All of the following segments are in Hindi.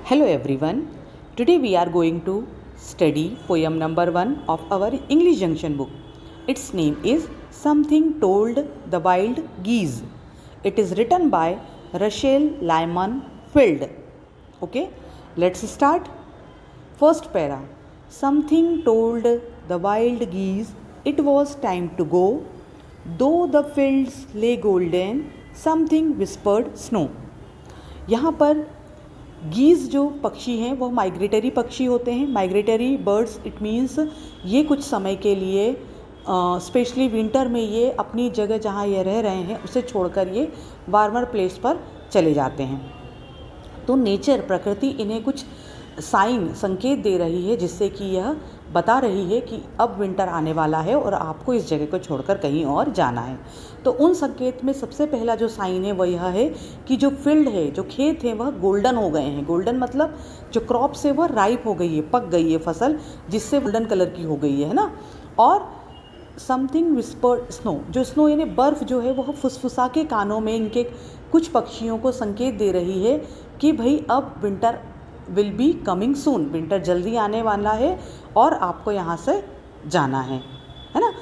Hello everyone. Today we are going to study poem number 1 of our English Junction book. Its name is Something Told the Wild Geese. It is written by Rachel Lyman Field. Okay, let's start. First para. Something told the wild geese it was time to go. Though the fields lay golden, something whispered snow. यहाँ पर गीज़ जो पक्षी हैं वो माइग्रेटरी पक्षी होते हैं. माइग्रेटरी बर्ड्स इट मीन्स ये कुछ समय के लिए स्पेशली विंटर में ये अपनी जगह जहाँ ये रह रहे हैं उसे छोड़कर ये वार्मर प्लेस पर चले जाते हैं. तो नेचर प्रकृति इन्हें कुछ साइन संकेत दे रही है जिससे कि यह बता रही है कि अब विंटर आने वाला है और आपको इस जगह को छोड़कर कहीं और जाना है. तो उन संकेत में सबसे पहला जो साइन है वह यह है कि जो फील्ड है, जो खेत है वह गोल्डन हो गए हैं. गोल्डन मतलब जो क्रॉप्स है वह राइप हो गई है, पक गई है फसल, जिससे गोल्डन कलर की हो गई है ना. और समथिंग विस्पर्ड स्नो, जो स्नो यानी बर्फ़ जो है वह फुसफुसा के कानों में इनके कुछ पक्षियों को संकेत दे रही है कि भाई अब winter will be coming soon, winter जल्दी आने वाला है और आपको यहाँ से जाना है ना.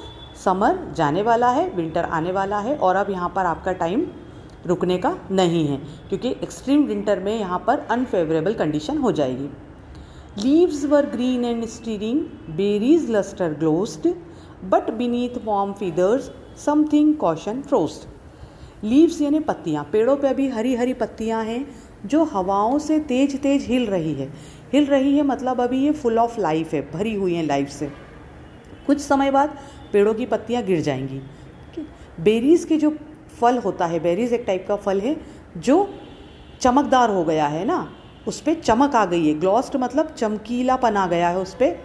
समर जाने वाला है, विंटर आने वाला है और अब यहाँ पर आपका टाइम रुकने का नहीं है क्योंकि एक्सट्रीम विंटर में यहाँ पर अनफेवरेबल कंडीशन हो जाएगी. Leaves were green and stirring, berries lustre glossed, but beneath warm feathers something caution frost. Leaves यानी पत्तियाँ, पेड़ों पे अभी हरी हरी पत्तियाँ हैं जो हवाओं से तेज तेज हिल रही है मतलब अभी ये फुल ऑफ लाइफ है, भरी हुई है लाइफ से. कुछ समय बाद पेड़ों की पत्तियाँ गिर जाएंगी. बेरीज़ के जो फल होता है, बेरीज़ एक टाइप का फल है जो चमकदार हो गया है ना, उस पर चमक आ गई है. ग्लॉस्ड मतलब चमकीलापन आ गया है उस पर.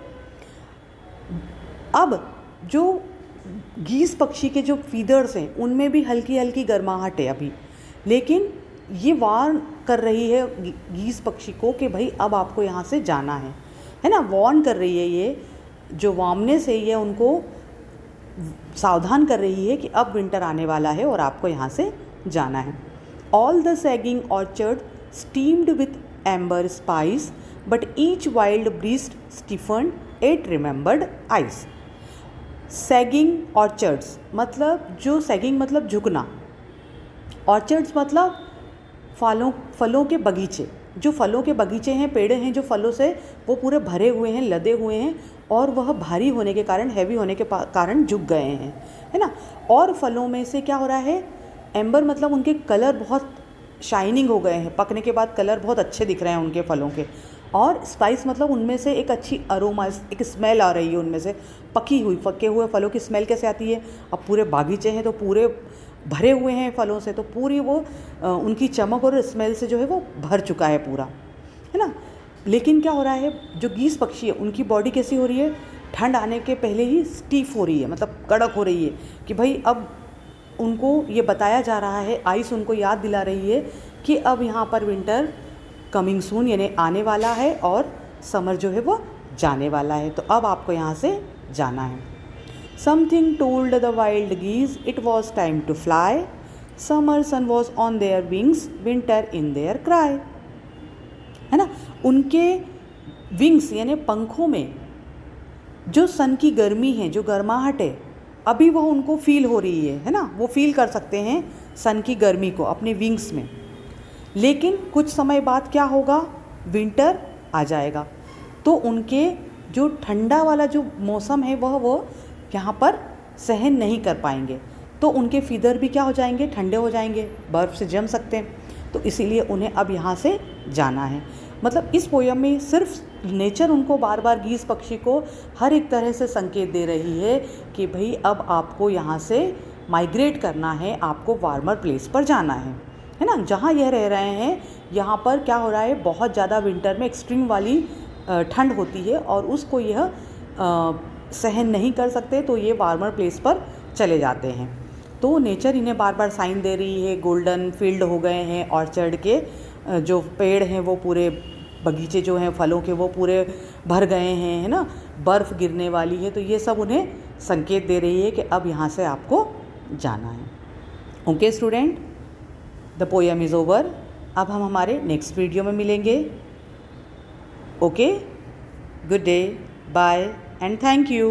अब जो गीस पक्षी के जो फीदर्स हैं उनमें भी हल्की हल्की गर्माहट है अभी, लेकिन ये वार्न कर रही है गीस पक्षी को कि भाई अब आपको यहाँ से जाना है ना. वार्न कर रही है, ये जो वार्मनेस है ये उनको सावधान कर रही है कि अब विंटर आने वाला है और आपको यहाँ से जाना है. All the sagging orchard steamed with amber spice, but each wild breast stiffen at remembered ice. Sagging orchards मतलब जो सैगिंग मतलब झुकना, ऑर्चर्ड्स मतलब फलों के बगीचे. जो फलों के बगीचे हैं, पेड़ हैं जो फलों से वो पूरे भरे हुए हैं, लदे हुए हैं और वह भारी होने के कारण, हैवी होने के कारण झुक गए हैं, है ना. और फलों में से क्या हो रहा है, एम्बर मतलब उनके कलर बहुत शाइनिंग हो गए हैं, पकने के बाद कलर बहुत अच्छे दिख रहे हैं उनके फलों के. और स्पाइस मतलब उनमें से एक अच्छी अरोमा, एक स्मेल आ रही है उनमें से. पके हुए फलों की स्मेल कैसे आती है, अब पूरे बागीचे हैं तो पूरे भरे हुए हैं फलों से, तो पूरी वो उनकी चमक और स्मेल से जो है वो भर चुका है पूरा, है ना. लेकिन क्या हो रहा है, जो गीस पक्षी है उनकी बॉडी कैसी हो रही है, ठंड आने के पहले ही स्टीफ हो रही है, मतलब कड़क हो रही है कि भाई अब उनको ये बताया जा रहा है, आइस उनको याद दिला रही है कि अब यहाँ पर विंटर कमिंग सून यानी आने वाला है और समर जो है वो जाने वाला है, तो अब आपको यहाँ से जाना है. Something told the wild geese it was time to fly. Summer sun was on their wings, winter in their cry. है ना. उनके विंग्स यानी पंखों में जो सन की गर्मी है, जो गर्माहट है, अभी वह उनको फील हो रही है ना. वो फील कर सकते हैं सन की गर्मी को अपने विंग्स में. लेकिन कुछ समय बाद क्या होगा, विंटर आ जाएगा तो उनके जो ठंडा वाला जो मौसम है वो यहाँ पर सहन नहीं कर पाएंगे, तो उनके फीदर भी क्या हो जाएंगे, ठंडे हो जाएंगे, बर्फ़ से जम सकते हैं. तो इसीलिए उन्हें अब यहाँ से जाना है. मतलब इस पोयम में सिर्फ नेचर उनको बार बार गीस पक्षी को हर एक तरह से संकेत दे रही है कि भाई अब आपको यहाँ से माइग्रेट करना है, आपको वार्मर प्लेस पर जाना है ना. जहाँ यह रह रहे हैं यहाँ पर क्या हो रहा है, बहुत ज़्यादा विंटर में एक्सट्रीम वाली ठंड होती है और उसको यह सहन नहीं कर सकते, तो ये वार्मर प्लेस पर चले जाते हैं. तो नेचर इन्हें बार बार साइन दे रही है. गोल्डन फील्ड हो गए हैं, ऑर्चर्ड के जो पेड़ हैं वो पूरे, बगीचे जो हैं फलों के वो पूरे भर गए हैं, है ना. बर्फ़ गिरने वाली है, तो ये सब उन्हें संकेत दे रही है कि अब यहाँ से आपको जाना है. Okay student, the poem is over. अब हम हमारे नेक्स्ट वीडियो में मिलेंगे. Okay, good day, bye and thank you.